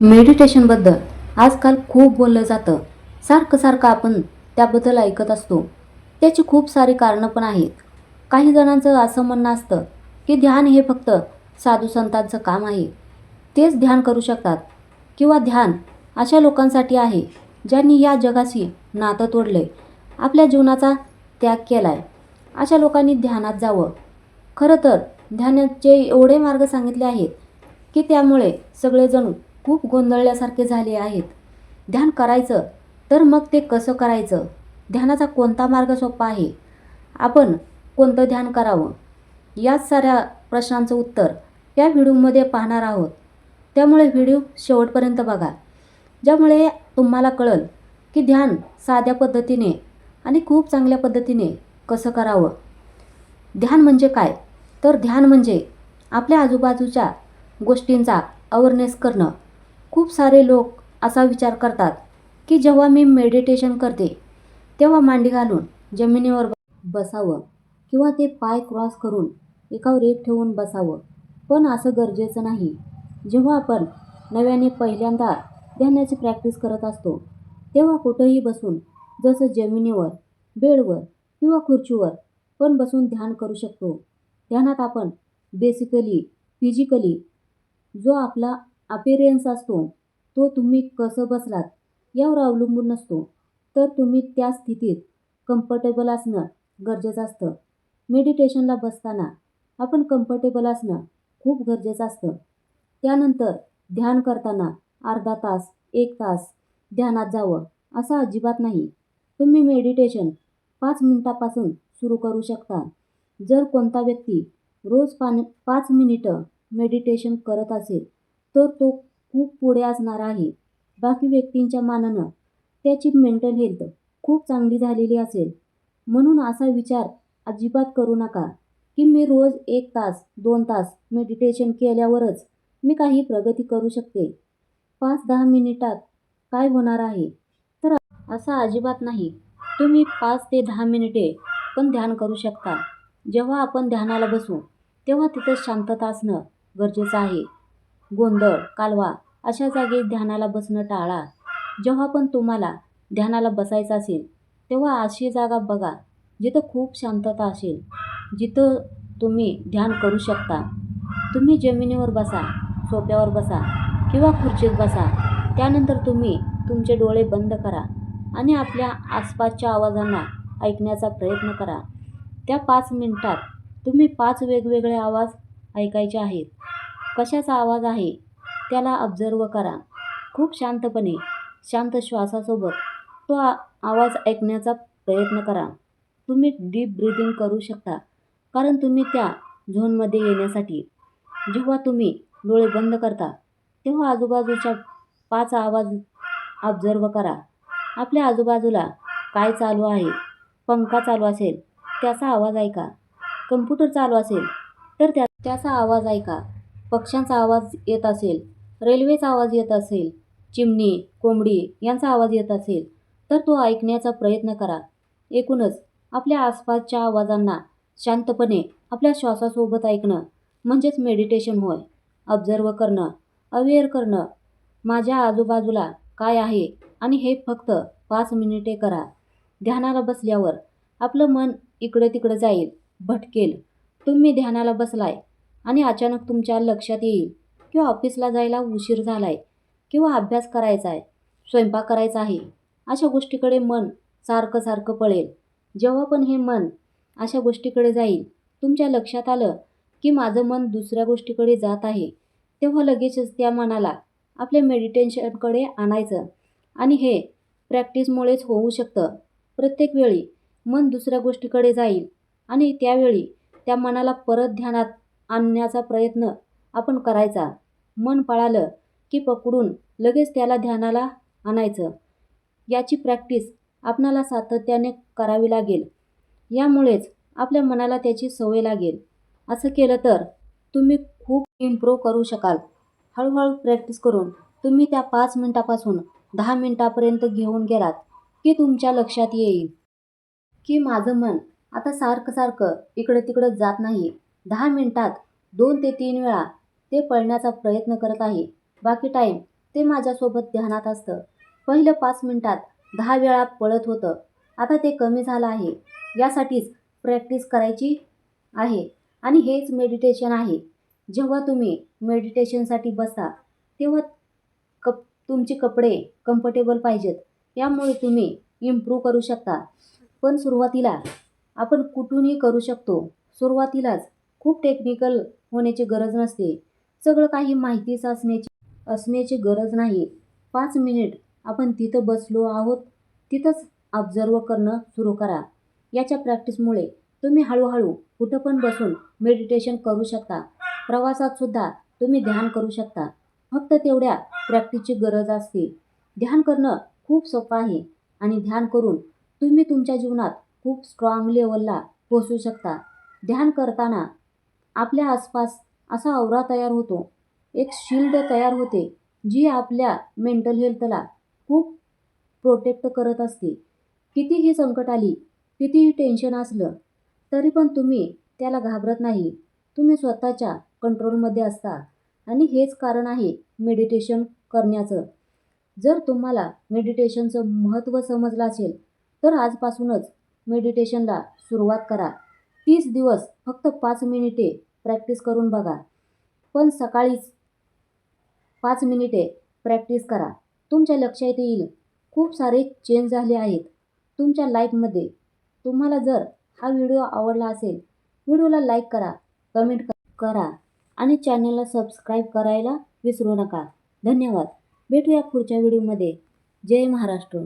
मेडिटेशनबद्दल आजकाल खूप बोललं जातं. सारखं आपण त्याबद्दल ऐकत असतो. त्याची खूप सारी कारणं पण आहेत. काही जणांचं असं म्हणणं असतं, की ध्यान हे फक्त साधू संतांचं काम आहे. तेच ध्यान करू शकतात किंवा ध्यान अशा लोकांसाठी आहे, ज्यांनी या जगाशी नातं तोडलंय, आपल्या जीवनाचा त्याग केलाय. अशा लोकांनी ध्यानात जावं. खरं तर ध्यानाचे एवढे मार्ग सांगितले आहेत, की त्यामुळे सगळेजण खूप गोंधळल्यासारखे झाले आहेत. ध्यान करायचं तर मग ते कसं करायचं? ध्यानाचा कोणता मार्ग सोपा आहे? आपण कोणतं ध्यान करावं? याच साऱ्या प्रश्नांचं उत्तर या व्हिडिओमध्ये पाहणार आहोत. त्यामुळे व्हिडिओ शेवटपर्यंत बघा, ज्यामुळे तुम्हाला कळेल की ध्यान साध्या पद्धतीने आणि खूप चांगल्या पद्धतीने कसं करावं. ध्यान म्हणजे काय? तर ध्यान म्हणजे आपल्या आजूबाजूच्या गोष्टींचा अवेअरनेस करणं. खूप सारे लोक असा विचार करतात, की जेव्हा मी मेडिटेशन करते, तेव्हा मांडी घालून जमिनीवर बसावं किंवा ते पाय क्रॉस करून एकावर एक ठेवून बसावं. पण असं गरजेचं नाही. जेव्हा आपण नव्याने पहिल्यांदा ध्यानाची प्रॅक्टिस करत असतो, तेव्हा कुठंही बसून, जसं जमिनीवर, बेडवर किंवा खुर्चीवर पण बसून ध्यान करू शकतो. ध्यानात आपण बेसिकली, फिजिकली जो आपला अपिअरन्स असतो, तो तुम्ही कसं बसलात यावर अवलंबून नसतो. तर तुम्ही त्या स्थितीत कम्फर्टेबल असणं गरजेचं असतं. मेडिटेशनला बसताना आपण कम्फर्टेबल असणं खूप गरजेचं असतं. त्यानंतर ध्यान करताना अर्धा तास, 1 तास ध्यानात जावं असं अजिबात नाही. तुम्ही मेडिटेशन 5 मिनिटापासून सुरू करू शकता. जर कोणता व्यक्ती रोज 5 मिनिटं मेडिटेशन करत असेल, तर तो खूप पुढे असणार आहे. बाकी व्यक्तींच्या मानानं त्याची मेंटल हेल्थ खूप चांगली झालेली असेल. म्हणून असा विचार अजिबात करू नका, की मी रोज 1 तास, 2 तास मेडिटेशन केल्यावरच मी काही प्रगती करू शकते. 5-10 मिनिटात काय होणार आहे? तर असं अजिबात नाही. तुम्ही 5 ते 10 मिनिटे पण ध्यान करू शकता. जेव्हा आपण ध्यानाला बसू, तेव्हा तिथं शांतता असणं गरजेचं आहे. गोंधळ, कालवा अशा जागी ध्यानाला बसणं टाळा. जेव्हा पण तुम्हाला ध्यानाला बसायचं असेल, तेव्हा अशी जागा बघा जिथं खूप शांतता असेल, जिथं तुम्ही ध्यान करू शकता. तुम्ही जमिनीवर बसा, सोफ्यावर बसा किंवा खुर्चीत बसा. त्यानंतर तुम्ही तुमचे डोळे बंद करा आणि आपल्या आसपासच्या आवाजांना ऐकण्याचा प्रयत्न करा. त्या 5 मिनिटात तुम्ही 5 वेगवेगळे आवाज ऐकायचे आहेत. कशाचा आवाज आहे त्याला ऑब्झर्व करा. खूप शांतपणे, शांत श्वासासोबत तो आवाज ऐकण्याचा प्रयत्न करा. तुम्ही डीप ब्रीदिंग करू शकता, कारण तुम्ही त्या झोनमध्ये येण्यासाठी. जेव्हा तुम्ही डोळे बंद करता, तेव्हा आजूबाजूच्या 5 आवाज ऑब्झर्व करा. आपल्या आजूबाजूला काय चालू आहे? पंखा चालू असेल, त्याचा आवाज ऐका. कम्प्युटर चालू असेल, तर त्याचा आवाज ऐका. पक्ष्यांचा आवाज येत असेल, रेल्वेचा आवाज येत असेल, चिमणी, कोंबडी यांचा आवाज येत असेल, तर तो ऐकण्याचा प्रयत्न करा. एकूणच आपल्या आसपासच्या आवाजांना शांतपणे आपल्या श्वासासोबत ऐकणं म्हणजेच मेडिटेशन होय. ऑब्झर्व करणं, अवेअर करणं, माझ्या आजूबाजूला काय आहे आणि हे फक्त 5 मिनिटे करा. ध्यानाला बसल्यावर आपलं मन इकडे-तिकडे जाईल, भटकेल. तुम्ही ध्यानाला बसलाय आणि अचानक तुमच्या लक्षात येईल, की ऑफिसला जायला उशीर झालाय किंवा अभ्यास करायचा आहे, स्वयंपाक करायचा आहे. अशा गोष्टीकडे मन सारखं पळेल. जेव्हा पण हे मन अशा गोष्टीकडे जाईल, तुमच्या लक्षात आलं, की माझं मन दुसऱ्या गोष्टीकडे जात आहे, तेव्हा लगेचच त्या मनाला आपल्या मेडिटेशनकडे आणायचं. आणि हे प्रॅक्टिसमुळेच होऊ शकतं. प्रत्येक वेळी मन दुसऱ्या गोष्टीकडे जाईल आणि त्यावेळी त्या मनाला परत ध्यानात आणण्याचा प्रयत्न आपण करायचा. मन पळालं की पकडून लगेच त्याला ध्यानाला आणायचं. याची प्रॅक्टिस आपणाला सातत्याने करावी लागेल. यामुळेच आपल्या मनाला त्याची सवय लागेल. असं केलं तर तुम्ही खूप इम्प्रूव्ह करू शकाल. हळूहळू प्रॅक्टिस करून तुम्ही त्या 5 मिनिटापासून 10 मिनिटापर्यंत घेऊन गेलात, की तुमच्या लक्षात येईल, की माझं मन आता सारखं इकडं-तिकडं जात नाही. 10 मिनिटात 2 ते 3 वेळा ते पळण्याचा प्रयत्न करत आहे. बाकी टाईम ते माझ्यासोबत ध्यानात असतं. पहिलं 5 मिनिटात 10 वेळा पळत होतं. आता ते कमी झालं आहे. यासाठीच प्रॅक्टिस करायची आहे आणि हेच मेडिटेशन आहे. जेव्हा तुम्ही मेडिटेशनसाठी बसता तेव्हा कप तुमचे कपडे कम्फर्टेबल पाहिजेत. यामुळे तुम्ही इम्प्रूव्ह करू शकता. पण सुरुवातीला आपण कुठूनही करू शकतो. सुरुवातीलाच खूप टेक्निकल होण्याची गरज नसते. सगळं काही माहितीच असण्याची गरज नाही. 5 मिनिट आपण तिथं बसलो आहोत तिथंच ऑब्झर्व करणं सुरू करा. याच्या प्रॅक्टिसमुळे तुम्ही हळूहळू कुठं पण बसून मेडिटेशन करू शकता. प्रवासात सुद्धा तुम्ही ध्यान करू शकता. फक्त तेवढ्या प्रॅक्टिसची गरज असते. ध्यान करणं खूप सोपं आहे आणि ध्यान करून तुम्ही तुमच्या जीवनात खूप स्ट्रॉंग लेवलला पोहोचू शकता. ध्यान करताना आपल्या आसपास असा औरा तयार होतो. एक शील्ड तयार होते, जी आपल्या मेंटल हेल्थला खूप प्रोटेक्ट करत असते. कितीही संकट आली, कितीही टेन्शन असलं, तरी पण तुम्ही त्याला घाबरत नाही. तुम्ही स्वतःच्या कंट्रोलमध्ये असता आणि हेच कारण आहे मेडिटेशन करण्याचं. जर तुम्हाला मेडिटेशनचं महत्त्व समजलं असेल, तर आजपासूनच मेडिटेशनला सुरुवात करा. 30 दिवस फक्त 5 मिनिटे प्रॅक्टिस करून बघा. पण सकाळीच 5 मिनिटे प्रॅक्टिस करा. तुमच्या लक्षात येईल खूप सारे चेंज झाले आहेत तुमच्या लाईफमध्ये. तुम्हाला जर हा व्हिडिओ आवडला असेल, व्हिडिओला लाईक करा, कमेंट करा आणि चॅनलला सबस्क्राईब करायला विसरू नका. धन्यवाद. भेटूया पुढच्या व्हिडिओमध्ये. जय महाराष्ट्र.